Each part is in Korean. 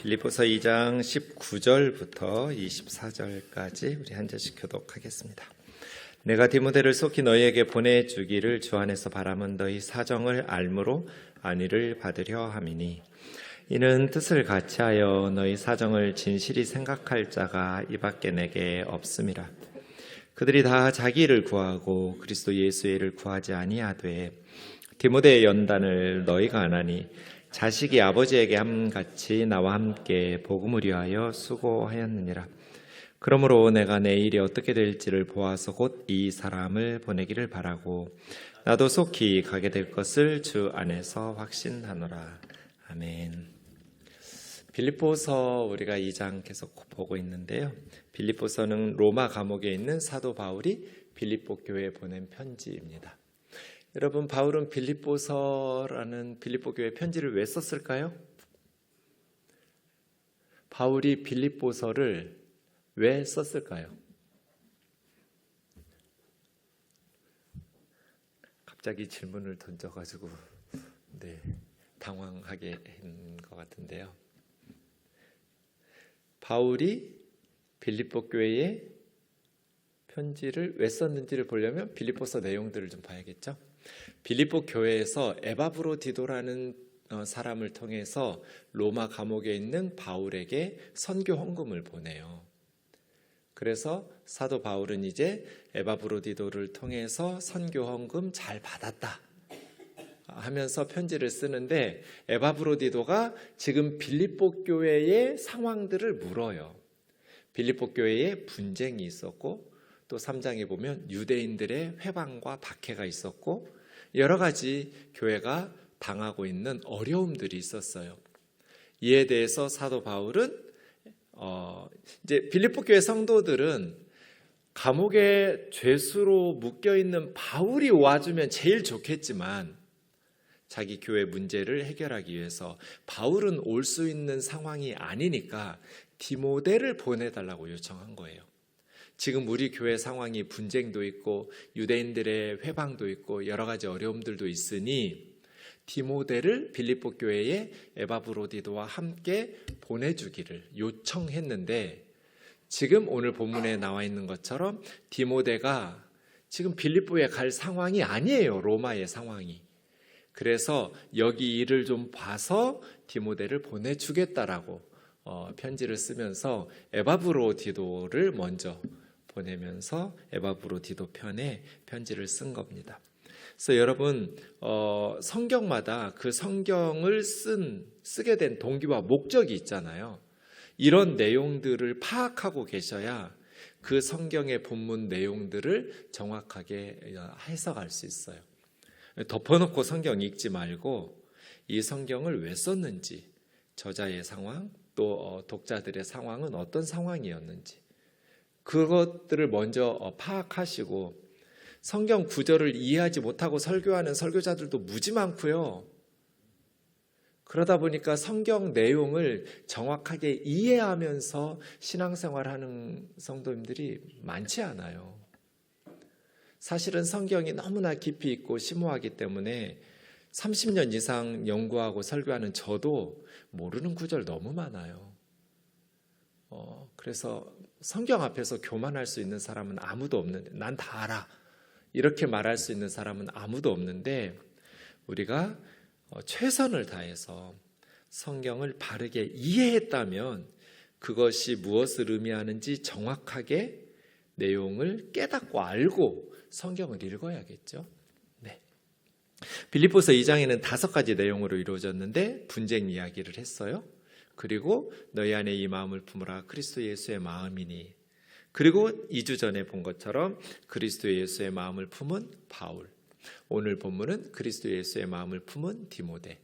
빌립보서 2장 19절부터 24절까지 우리 한 절씩 교독하겠습니다. 내가 디모데를 속히 너희에게 보내주기를 주 안에서 바람은 너희 사정을 알므로 안위를 받으려 함이니 이는 뜻을 같이하여 너희 사정을 진실히 생각할 자가 이밖에 내게 없음이라. 그들이 다 자기 일을 구하고 그리스도 예수의 일을 구하지 아니하되 디모데의 연단을 너희가 안 하니 자식이 아버지에게 함같이 나와 함께 복음을 위하여 수고하였느니라. 그러므로 내가 내 일이 어떻게 될지를 보아서 곧 이 사람을 보내기를 바라고 나도 속히 가게 될 것을 주 안에서 확신하노라. 아멘. 빌립보서 우리가 2장 계속 보고 있는데요. 빌립보서는 로마 감옥에 있는 사도 바울이 빌립보 교회에 보낸 편지입니다. 여러분, 바울은 빌립보서라는 빌립보 교회 편지를 왜 썼을까요? 바울이 빌립보서를 왜 썼을까요? 갑자기 질문을 던져가지고 당황하게 한 것 같은데요. 바울이 빌립보 교회에 편지를 왜 썼는지를 보려면 빌립보서 내용들을 좀 봐야겠죠. 빌립보 교회에서 에바브로디도라는 사람을 통해서 로마 감옥에 있는 바울에게 선교 헌금을 보내요. 그래서 사도 바울은 이제 에바브로디도를 통해서 선교 헌금 잘 받았다 하면서 편지를 쓰는데, 에바브로디도가 지금 빌립보 교회의 상황들을 물어요. 빌립보 교회에 분쟁이 있었고, 또 3장에 보면 유대인들의 회방과 박해가 있었고, 여러 가지 교회가 당하고 있는 어려움들이 있었어요. 이에 대해서 사도 바울은 이제 빌립보 교회 성도들은 감옥에 죄수로 묶여 있는 바울이 와주면 제일 좋겠지만, 자기 교회 문제를 해결하기 위해서 바울은 올 수 있는 상황이 아니니까 디모데를 보내달라고 요청한 거예요. 지금 우리 교회 상황이 분쟁도 있고 유대인들의 회방도 있고 여러 가지 어려움들도 있으니 디모데를 빌립보 교회에 에바브로디도와 함께 보내주기를 요청했는데, 지금 오늘 본문에 나와 있는 것처럼 디모데가 지금 빌립보에 갈 상황이 아니에요. 로마의 상황이. 그래서 여기 일을 좀 봐서 디모데를 보내주겠다라고 편지를 쓰면서 에바브로디도를 먼저 보내면서 에바브로디도 편에 편지를 쓴 겁니다. 그래서 여러분, 성경마다 그 성경을 쓰게 된 동기와 목적이 있잖아요. 이런 내용들을 파악하고 계셔야 그 성경의 본문 내용들을 정확하게 해석할 수 있어요. 덮어놓고 성경 읽지 말고 이 성경을 왜 썼는지, 저자의 상황, 또 독자들의 상황은 어떤 상황이었는지, 그것들을 먼저 파악하시고, 성경 구절을 이해하지 못하고 설교하는 설교자들도 무지 많고요. 그러다 보니까 성경 내용을 정확하게 이해하면서 신앙생활하는 성도님들이 많지 않아요. 사실은 성경이 너무나 깊이 있고 심오하기 때문에 30년 이상 연구하고 설교하는 저도 모르는 구절 너무 많아요. 그래서 성경 앞에서 교만할 수 있는 사람은 아무도 없는데, 난 다 알아 이렇게 말할 수 있는 사람은 아무도 없는데, 우리가 최선을 다해서 성경을 바르게 이해했다면 그것이 무엇을 의미하는지 정확하게 내용을 깨닫고 알고 성경을 읽어야겠죠. 빌립보서 2장에는 5가지 내용으로 이루어졌는데, 분쟁 이야기를 했어요. 그리고 너희 안에 이 마음을 품으라 그리스도 예수의 마음이니, 그리고 2주 전에 본 것처럼 그리스도 예수의 마음을 품은 바울, 오늘 본문은 그리스도 예수의 마음을 품은 디모데.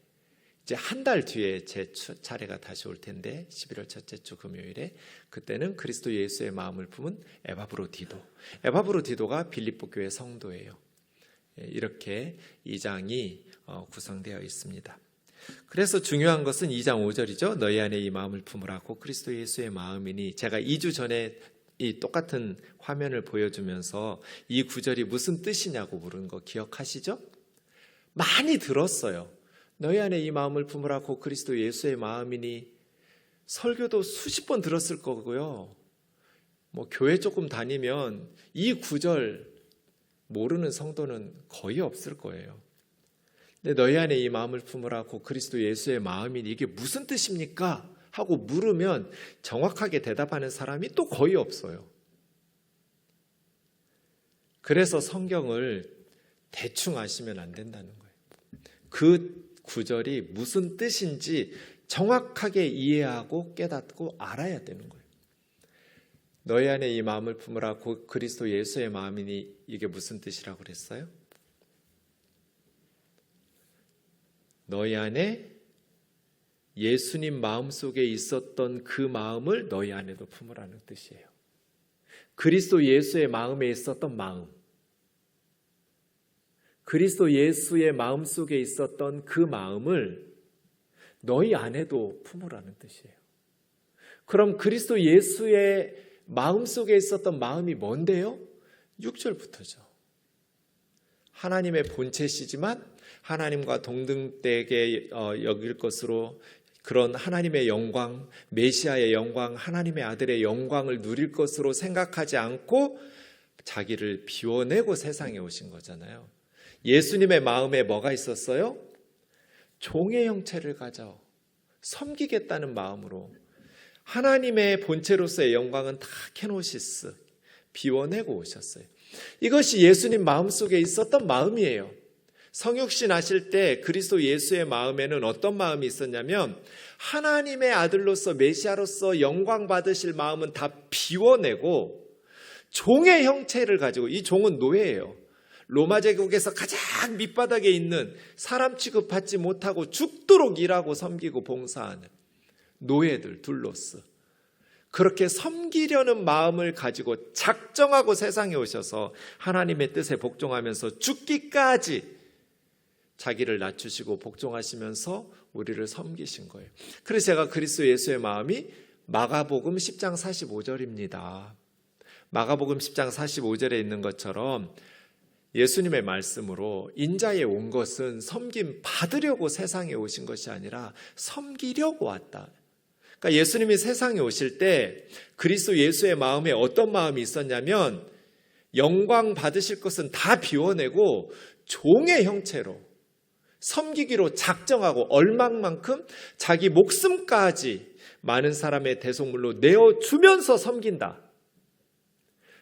이제 한 달 뒤에 제 차례가 다시 올 텐데, 11월 첫째 주 금요일에, 그때는 그리스도 예수의 마음을 품은 에바브로디도가 빌립보 교회 성도예요. 이렇게 2장이 구성되어 있습니다. 그래서 중요한 것은 2장 5절이죠. 너희 안에 이 마음을 품으라고 그리스도 예수의 마음이니, 제가 2주 전에 이 똑같은 화면을 보여주면서 이 구절이 무슨 뜻이냐고 물은 거 기억하시죠? 많이 들었어요. 너희 안에 이 마음을 품으라고 그리스도 예수의 마음이니, 설교도 수십 번 들었을 거고요. 교회 조금 다니면 이 구절 모르는 성도는 거의 없을 거예요. 근데 너희 안에 이 마음을 품으라고 그리스도 예수의 마음이니 이게 무슨 뜻입니까? 하고 물으면 정확하게 대답하는 사람이 또 거의 없어요. 그래서 성경을 대충 아시면 안 된다는 거예요. 그 구절이 무슨 뜻인지 정확하게 이해하고 깨닫고 알아야 되는 거예요. 너희 안에 이 마음을 품으라 그리스도 예수의 마음이니 이게 무슨 뜻이라고 그랬어요? 너희 안에 예수님 마음속에 있었던 그 마음을 너희 안에도 품으라는 뜻이에요. 그리스도 예수의 마음에 있었던 마음, 그리스도 예수의 마음속에 있었던 그 마음을 너희 안에도 품으라는 뜻이에요. 그럼 그리스도 예수의 마음속에 있었던 마음이 뭔데요? 6절부터죠. 하나님의 본체시지만 하나님과 동등되게 여길 것으로 그런 하나님의 영광, 메시아의 영광, 하나님의 아들의 영광을 누릴 것으로 생각하지 않고 자기를 비워내고 세상에 오신 거잖아요. 예수님의 마음에 뭐가 있었어요? 종의 형체를 가져 섬기겠다는 마음으로 하나님의 본체로서의 영광은 다 케노시스, 비워내고 오셨어요. 이것이 예수님 마음속에 있었던 마음이에요. 성육신 하실 때 그리스도 예수의 마음에는 어떤 마음이 있었냐면 하나님의 아들로서 메시아로서 영광 받으실 마음은 다 비워내고 종의 형체를 가지고, 이 종은 노예예요. 로마 제국에서 가장 밑바닥에 있는 사람 취급받지 못하고 죽도록 일하고 섬기고 봉사하는 노예들, 둘로스. 그렇게 섬기려는 마음을 가지고 작정하고 세상에 오셔서 하나님의 뜻에 복종하면서 죽기까지 자기를 낮추시고 복종하시면서 우리를 섬기신 거예요. 그래서 제가 그리스도 예수의 마음이 마가복음 10장 45절입니다. 마가복음 10장 45절에 있는 것처럼 예수님의 말씀으로 인자에 온 것은 섬김 받으려고 세상에 오신 것이 아니라 섬기려고 왔다. 그러니까 예수님이 세상에 오실 때 그리스도 예수의 마음에 어떤 마음이 있었냐면 영광 받으실 것은 다 비워내고 종의 형체로 섬기기로 작정하고 얼마만큼 자기 목숨까지 많은 사람의 대속물로 내어주면서 섬긴다.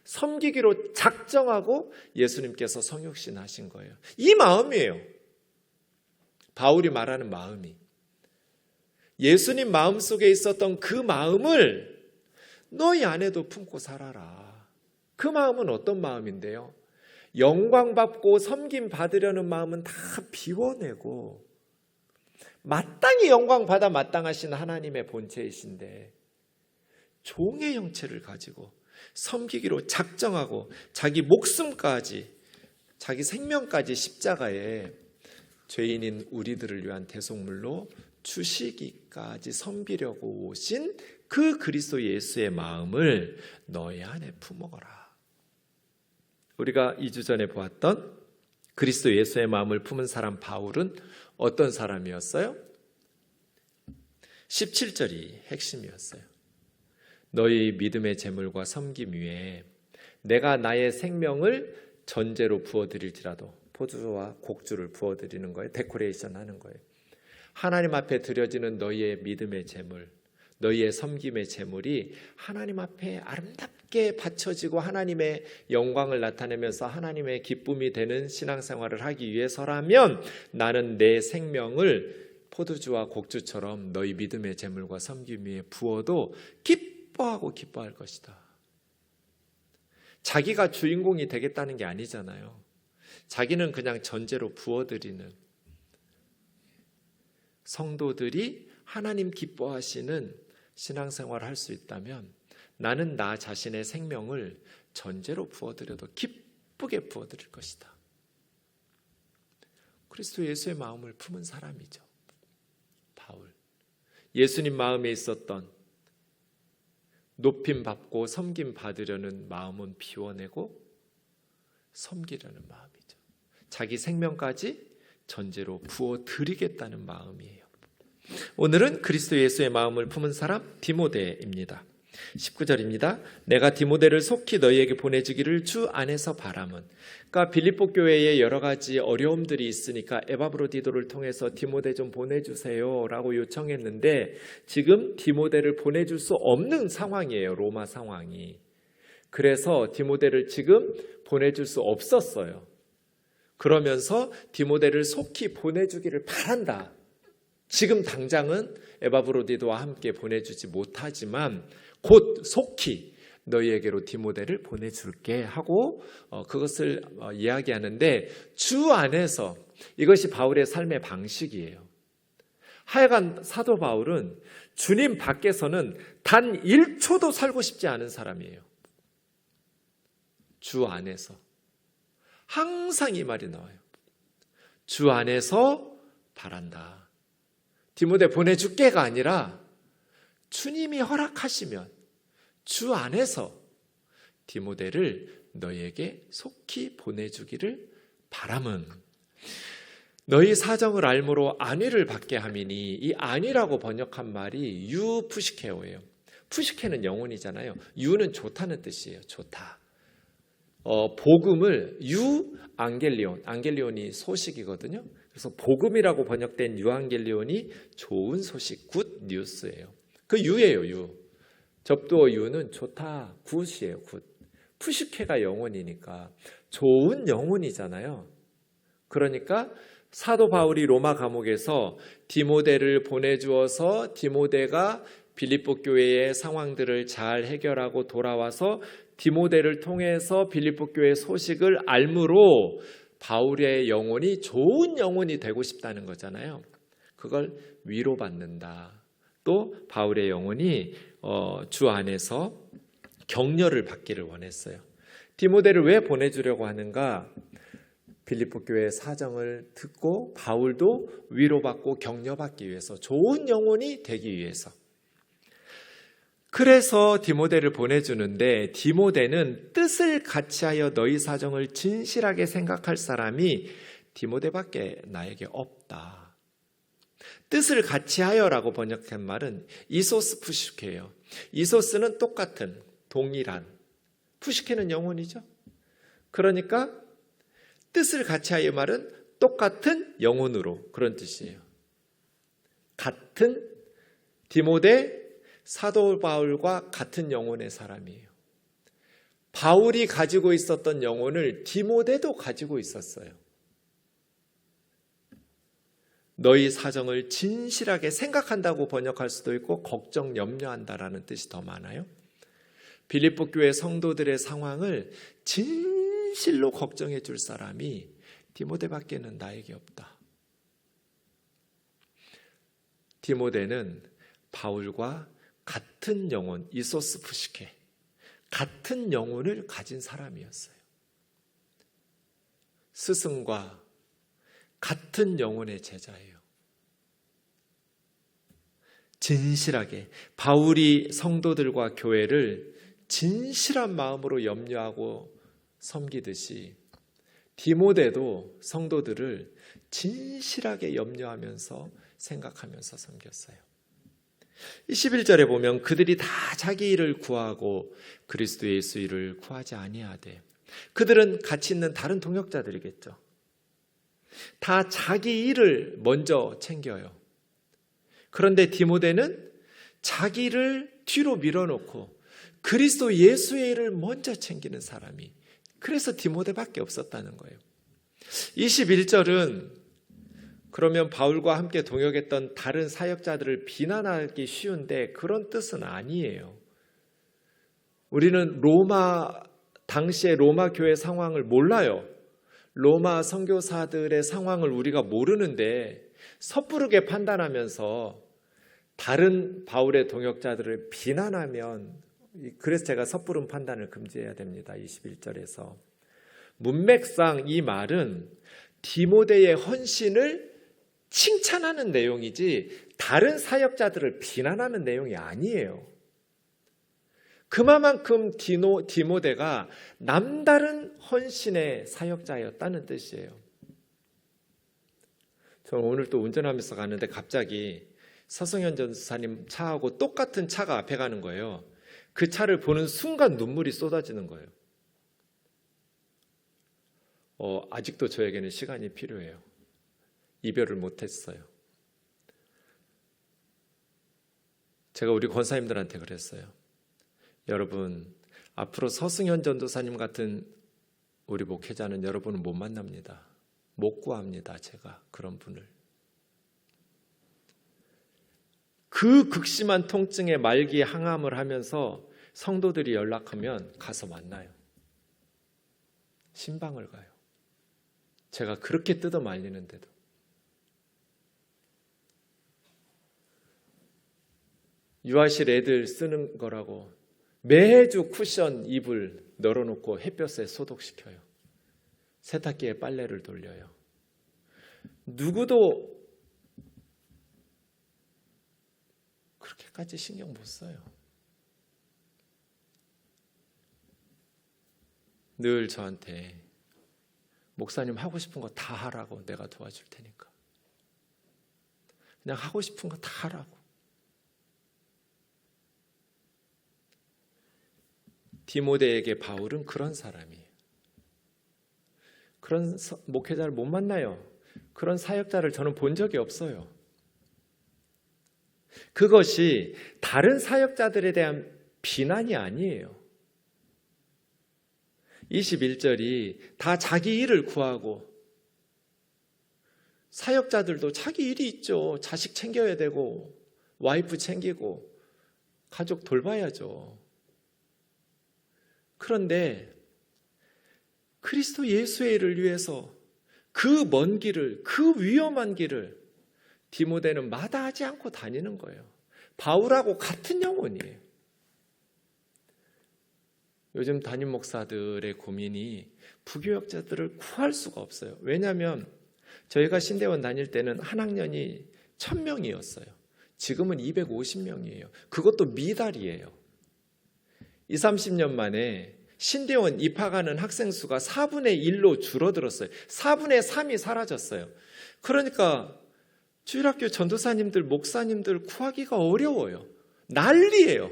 섬기기로 작정하고 예수님께서 성육신 하신 거예요. 이 마음이에요. 바울이 말하는 마음이. 예수님 마음속에 있었던 그 마음을 너희 안에도 품고 살아라. 그 마음은 어떤 마음인데요? 영광 받고 섬김 받으려는 마음은 다 비워내고 마땅히 영광 받아 마땅하신 하나님의 본체이신데 종의 형체를 가지고 섬기기로 작정하고 자기 목숨까지, 자기 생명까지 십자가에 죄인인 우리들을 위한 대속물로 주시기까지 섬기려고 오신 그 그리스도 예수의 마음을 너희 안에 품어라. 우리가 2주 전에 보았던 그리스도 예수의 마음을 품은 사람 바울은 어떤 사람이었어요? 17절이 핵심이었어요. 너희 믿음의 제물과 섬김 위에 내가 나의 생명을 전제로 부어드릴지라도, 포도주와 곡주를 부어드리는 거예요. 데코레이션 하는 거예요. 하나님 앞에 드려지는 너희의 믿음의 제물, 너희의 섬김의 제물이 하나님 앞에 아름답게 바쳐지고 하나님의 영광을 나타내면서 하나님의 기쁨이 되는 신앙생활을 하기 위해서라면 나는 내 생명을 포도주와 곡주처럼 너희 믿음의 제물과 섬김 위에 부어도 기뻐할 것이다. 자기가 주인공이 되겠다는 게 아니잖아요. 자기는 그냥 전제로 부어드리는, 성도들이 하나님 기뻐하시는 신앙생활을 할 수 있다면 나는 나 자신의 생명을 전제로 부어드려도 기쁘게 부어드릴 것이다. 그리스도 예수의 마음을 품은 사람이죠. 바울. 예수님 마음에 있었던 높임 받고 섬김 받으려는 마음은 비워내고 섬기려는 마음이죠. 자기 생명까지 전제로 부어드리겠다는 마음이에요. 오늘은 그리스도 예수의 마음을 품은 사람 디모데입니다. 19절입니다. 내가 디모데를 속히 너희에게 보내주기를 주 안에서 바람은. 그러니까 빌립보 교회에 여러 가지 어려움들이 있으니까 에바브로디도를 통해서 디모데 좀 보내주세요 라고 요청했는데 지금 디모데를 보내줄 수 없는 상황이에요. 로마 상황이. 그래서 디모데를 지금 보내줄 수 없었어요. 그러면서 디모데를 속히 보내주기를 바란다. 지금 당장은 에바브로디도와 함께 보내주지 못하지만 곧 속히 너희에게로 디모데를 보내줄게 하고 그것을 이야기하는데 주 안에서 이것이 바울의 삶의 방식이에요. 하여간 사도 바울은 주님 밖에서는 단 1초도 살고 싶지 않은 사람이에요. 주 안에서. 항상 이 말이 나와요. 주 안에서 바란다. 디모데 보내줄게가 아니라 주님이 허락하시면 주 안에서 디모데를 너희에게 속히 보내주기를 바람은. 너희 사정을 알므로 안위를 받게 함이니, 이 안위라고 번역한 말이 유푸시케오예요. 푸시케는 영혼이잖아요. 유는 좋다는 뜻이에요. 좋다. 복음을 유앙겔리온, 안겔리온이 소식이거든요. 그래서 복음이라고 번역된 유앙겔리온이 좋은 소식, 굿 뉴스예요. 그 유예요, 유. 접두어 유는 좋다, 굿이에요, 굿. 푸시케가 영혼이니까 좋은 영혼이잖아요. 그러니까 사도 바울이 로마 감옥에서 디모데를 보내주어서 디모데가 빌립보 교회의 상황들을 잘 해결하고 돌아와서 디모데를 통해서 빌립보 교회의 소식을 알므로 바울의 영혼이 좋은 영혼이 되고 싶다는 거잖아요. 그걸 위로받는다. 또 바울의 영혼이 주 안에서 격려를 받기를 원했어요. 디모데를 왜 보내주려고 하는가? 빌립보 교회의 사정을 듣고 바울도 위로받고 격려받기 위해서, 좋은 영혼이 되기 위해서. 그래서 디모데를 보내주는데 디모데는 뜻을 같이하여 너희 사정을 진실하게 생각할 사람이 디모데밖에 나에게 없다. 뜻을 같이하여라고 번역한 말은 이소스 푸시케예요. 이소스는 똑같은, 동일한, 푸시케는 영혼이죠. 그러니까 뜻을 같이하여 말은 똑같은 영혼으로, 그런 뜻이에요. 같은, 디모데 사도 바울과 같은 영혼의 사람이에요. 바울이 가지고 있었던 영혼을 디모데도 가지고 있었어요. 너희 사정을 진실하게 생각한다고 번역할 수도 있고 걱정, 염려한다라는 뜻이 더 많아요. 빌립보 교회 성도들의 상황을 진실로 걱정해 줄 사람이 디모데밖에는 나에게 없다. 디모데는 바울과 같은 영혼, 이소스 푸시케, 같은 영혼을 가진 사람이었어요. 스승과 같은 영혼의 제자예요. 진실하게 바울이 성도들과 교회를 진실한 마음으로 염려하고 섬기듯이 디모데도 성도들을 진실하게 염려하면서 생각하면서 섬겼어요. 21절에 보면 그들이 다 자기 일을 구하고 그리스도 예수 일을 구하지 아니하되, 그들은 같이 있는 다른 동역자들이겠죠. 다 자기 일을 먼저 챙겨요. 그런데 디모데는 자기를 뒤로 밀어놓고 그리스도 예수의 일을 먼저 챙기는 사람이, 그래서 디모데밖에 없었다는 거예요. 21절은 그러면 바울과 함께 동역했던 다른 사역자들을 비난하기 쉬운데 그런 뜻은 아니에요. 우리는 당시의 로마 교회 상황을 몰라요. 로마 선교사들의 상황을 우리가 모르는데 섣부르게 판단하면서 다른 바울의 동역자들을 비난하면, 그래서 제가 섣부른 판단을 금지해야 됩니다. 21절에서. 문맥상 이 말은 디모데의 헌신을 칭찬하는 내용이지 다른 사역자들을 비난하는 내용이 아니에요. 그만큼 디모데가 남다른 헌신의 사역자였다는 뜻이에요. 저는 오늘 또 운전하면서 가는데 갑자기 서승현 전도사님 차하고 똑같은 차가 앞에 가는 거예요. 그 차를 보는 순간 눈물이 쏟아지는 거예요. 아직도 저에게는 시간이 필요해요. 이별을 못했어요. 제가 우리 권사님들한테 그랬어요. 여러분, 앞으로 서승현 전도사님 같은 우리 목회자는 여러분은 못 만납니다. 못 구합니다. 제가 그런 분을. 그 극심한 통증에 말기 항암을 하면서 성도들이 연락하면 가서 만나요. 신방을 가요. 제가 그렇게 뜯어 말리는데도. 유아실 애들 쓰는 거라고 매주 쿠션 이불 널어놓고 햇볕에 소독시켜요. 세탁기에 빨래를 돌려요. 누구도 그렇게까지 신경 못 써요. 늘 저한테 목사님 하고 싶은 거 다 하라고, 내가 도와줄 테니까. 그냥 하고 싶은 거 다 하라고. 디모데에게 바울은 그런 사람이에요. 그런 목회자를 못 만나요. 그런 사역자를 저는 본 적이 없어요. 그것이 다른 사역자들에 대한 비난이 아니에요. 21절이 다 자기 일을 구하고, 사역자들도 자기 일이 있죠. 자식 챙겨야 되고 와이프 챙기고 가족 돌봐야죠. 그런데 그리스도 예수의 일을 위해서 그 먼 길을, 그 위험한 길을 디모데는 마다하지 않고 다니는 거예요. 바울하고 같은 영혼이에요. 요즘 담임 목사들의 고민이 부교역자들을 구할 수가 없어요. 왜냐하면 저희가 신대원 다닐 때는 한 학년이 1000명이었어요. 지금은 250명이에요. 그것도 미달이에요. 20, 30년 만에 신대원 입학하는 학생 수가 4분의 1로 줄어들었어요. 4분의 3이 사라졌어요. 그러니까 주일학교 전도사님들, 목사님들 구하기가 어려워요. 난리예요.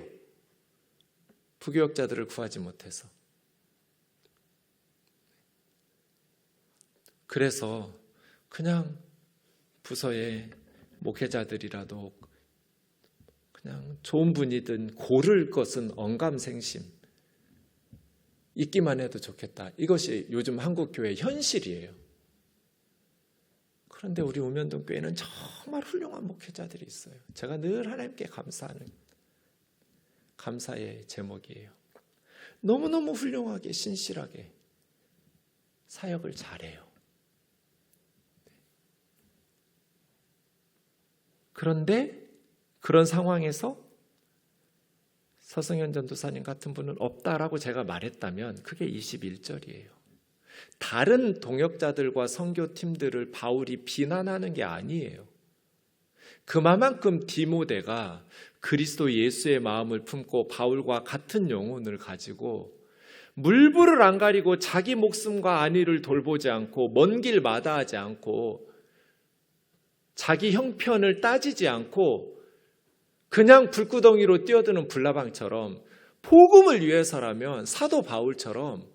부교역자들을 구하지 못해서. 그래서 그냥 부서의 목회자들이라도 그냥 좋은 분이든 고를 것은 언감생심, 있기만 해도 좋겠다. 이것이 요즘 한국교회의 현실이에요. 그런데 우리 우면동 교회는 정말 훌륭한 목회자들이 있어요. 제가 늘 하나님께 감사하는, 감사의 제목이에요. 너무너무 훌륭하게 신실하게 사역을 잘해요. 그런데 그런 상황에서 서승현 전도사님 같은 분은 없다라고 제가 말했다면 그게 21절이에요. 다른 동역자들과 선교팀들을 바울이 비난하는 게 아니에요. 그만큼 디모데가 그리스도 예수의 마음을 품고 바울과 같은 영혼을 가지고 물불을 안 가리고 자기 목숨과 안위를 돌보지 않고 먼 길 마다하지 않고 자기 형편을 따지지 않고 그냥 불구덩이로 뛰어드는 불나방처럼 복음을 위해서라면 사도 바울처럼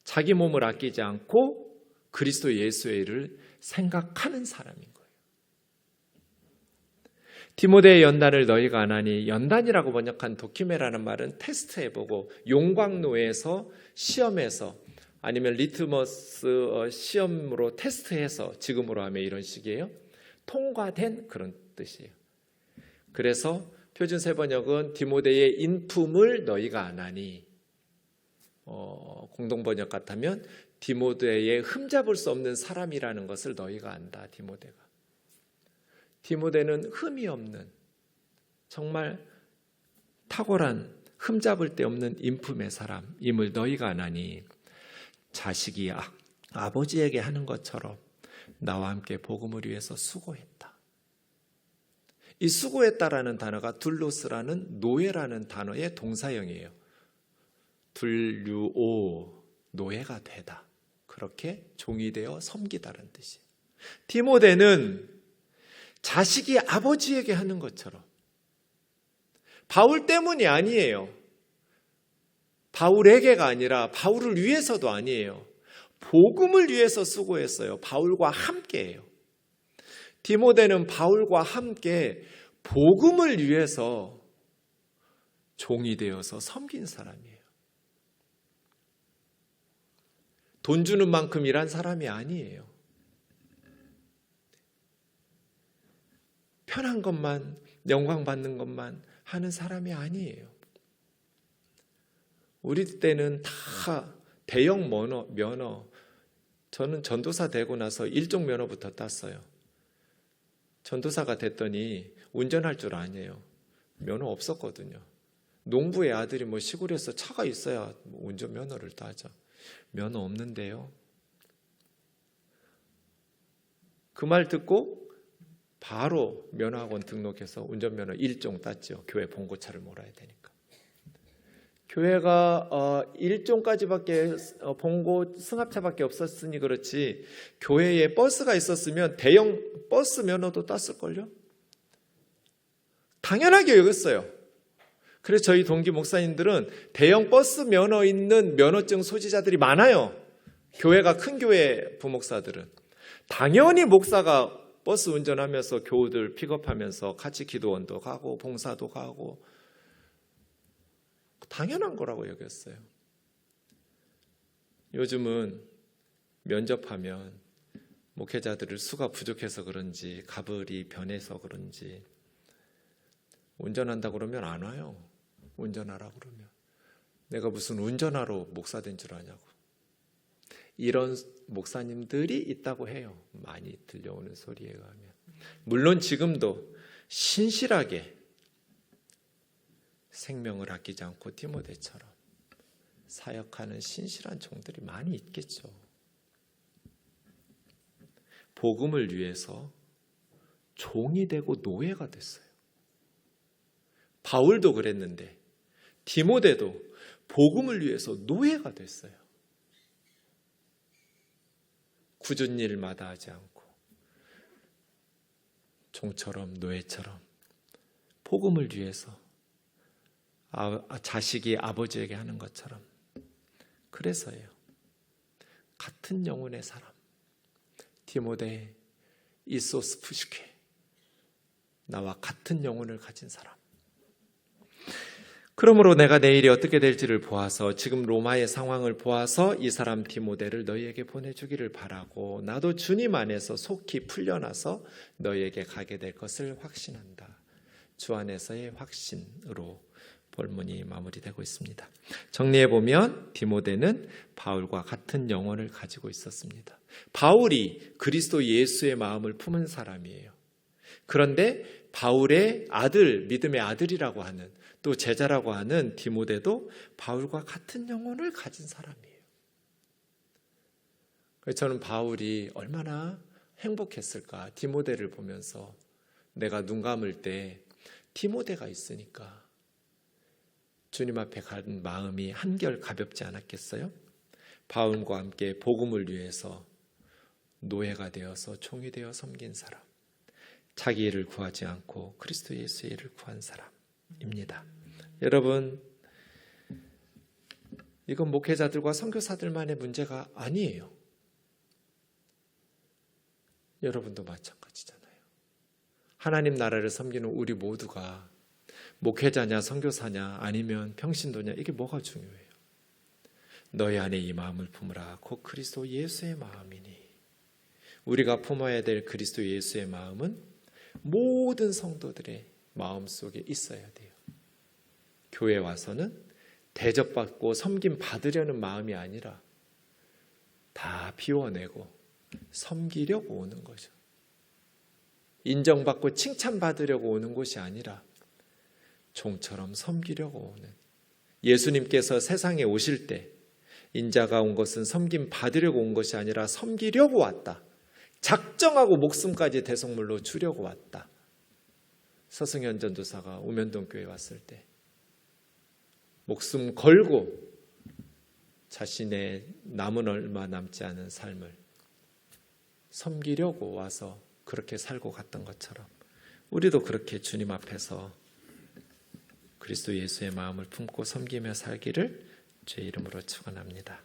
자기 몸을 아끼지 않고 그리스도 예수의 일을 생각하는 사람인 거예요. 디모데의 연단을 너희가 안 하니, 연단이라고 번역한 도키메라는 말은 테스트해보고 용광로에서 시험해서 아니면 리트머스 시험으로 테스트해서, 지금으로 하면 이런 식이에요. 통과된 그런 뜻이에요. 그래서 표준세 번역은 디모데의 인품을 너희가 안 하니, 공동번역 같다면 디모데의 흠잡을 수 없는 사람이라는 것을 너희가 안다. 디모데는 흠이 없는, 정말 탁월한, 흠잡을 데 없는 인품의 사람임을 너희가 아나니, 자식이 아버지에게 하는 것처럼 나와 함께 복음을 위해서 수고했다. 이 수고했다라는 단어가 둘로스라는 노예라는 단어의 동사형이에요. 둘류오, 노예가 되다. 그렇게 종이 되어 섬기다라는 뜻이에요. 디모데는 자식이 아버지에게 하는 것처럼. 바울 때문이 아니에요. 바울에게가 아니라 바울을 위해서도 아니에요. 복음을 위해서 수고했어요. 바울과 함께예요. 디모데는 바울과 함께 복음을 위해서 종이 되어서 섬긴 사람이에요. 돈 주는 만큼 일한 사람이 아니에요. 편한 것만, 영광 받는 것만 하는 사람이 아니에요. 우리 때는 다 대형 면허, 저는 전도사 되고 나서 일종 면허부터 땄어요. 전도사가 됐더니 운전할 줄 아네요. 면허 없었거든요. 농부의 아들이 시골에서 차가 있어야 운전면허를 따죠. 면허 없는데요. 그 말 듣고 바로 면허학원 등록해서 운전면허 1종 땄죠. 교회 봉고차를 몰아야 되니까. 교회가 1종까지밖에 봉고 승합차밖에 없었으니 그렇지 교회에 버스가 있었으면 대형 버스 면허도 땄을걸요. 당연하게 여겼어요. 그래서 저희 동기 목사님들은 대형 버스 면허 있는 면허증 소지자들이 많아요. 교회가 큰 교회 부목사들은. 당연히 목사가 버스 운전하면서 교우들 픽업하면서 같이 기도원도 가고 봉사도 가고 당연한 거라고 여겼어요. 요즘은 면접하면 목회자들을 수가 부족해서 그런지 가불이 변해서 그런지 운전한다고 그러면 안 와요. 운전하라 그러면. 내가 무슨 운전하러 목사 된 줄 아냐고. 이런 목사님들이 있다고 해요. 많이 들려오는 소리에 의하면. 물론 지금도 신실하게 생명을 아끼지 않고 디모데처럼 사역하는 신실한 종들이 많이 있겠죠. 복음을 위해서 종이 되고 노예가 됐어요. 바울도 그랬는데 디모데도 복음을 위해서 노예가 됐어요. 굳은 일마다 하지 않고 종처럼 노예처럼 복음을 위해서 자식이 아버지에게 하는 것처럼. 그래서예요. 같은 영혼의 사람 디모데 이소스푸시케 나와 같은 영혼을 가진 사람. 그러므로 내가 내일이 어떻게 될지를 보아서 지금 로마의 상황을 보아서 이 사람 디모데를 너희에게 보내주기를 바라고 나도 주님 안에서 속히 풀려나서 너희에게 가게 될 것을 확신한다. 주 안에서의 확신으로 본문이 마무리되고 있습니다. 정리해보면 디모데는 바울과 같은 영혼을 가지고 있었습니다. 바울이 그리스도 예수의 마음을 품은 사람이에요. 그런데 바울의 아들, 믿음의 아들이라고 하는 또 제자라고 하는 디모데도 바울과 같은 영혼을 가진 사람이에요. 그래서 저는 바울이 얼마나 행복했을까. 디모데를 보면서 내가 눈 감을 때 디모데가 있으니까 주님 앞에 간 마음이 한결 가볍지 않았겠어요? 바울과 함께 복음을 위해서 노예가 되어서 종이 되어 섬긴 사람, 자기 일을 구하지 않고 그리스도 예수의 일을 구한 사람입니다. 여러분, 이건 목회자들과 선교사들만의 문제가 아니에요. 여러분도 마찬가지잖아요. 하나님 나라를 섬기는 우리 모두가 목회자냐 선교사냐 아니면 평신도냐 이게 뭐가 중요해요? 너희 안에 이 마음을 품으라. 곧 그리스도 예수의 마음이니. 우리가 품어야 될 그리스도 예수의 마음은 모든 성도들의 마음속에 있어야 돼요. 교회 와서는 대접받고 섬김 받으려는 마음이 아니라 다 비워내고 섬기려고 오는 거죠. 인정받고 칭찬받으려고 오는 것이 아니라 종처럼 섬기려고 오는. 예수님께서 세상에 오실 때 인자가 온 것은 섬김 받으려고 온 것이 아니라 섬기려고 왔다. 작정하고 목숨까지 대속물로 주려고 왔다. 서승현 전도사가 우면동 교회에 왔을 때 목숨 걸고 자신의 남은 얼마 남지 않은 삶을 섬기려고 와서 그렇게 살고 갔던 것처럼 우리도 그렇게 주님 앞에서 그리스도 예수의 마음을 품고 섬기며 살기를 주의 이름으로 축원합니다.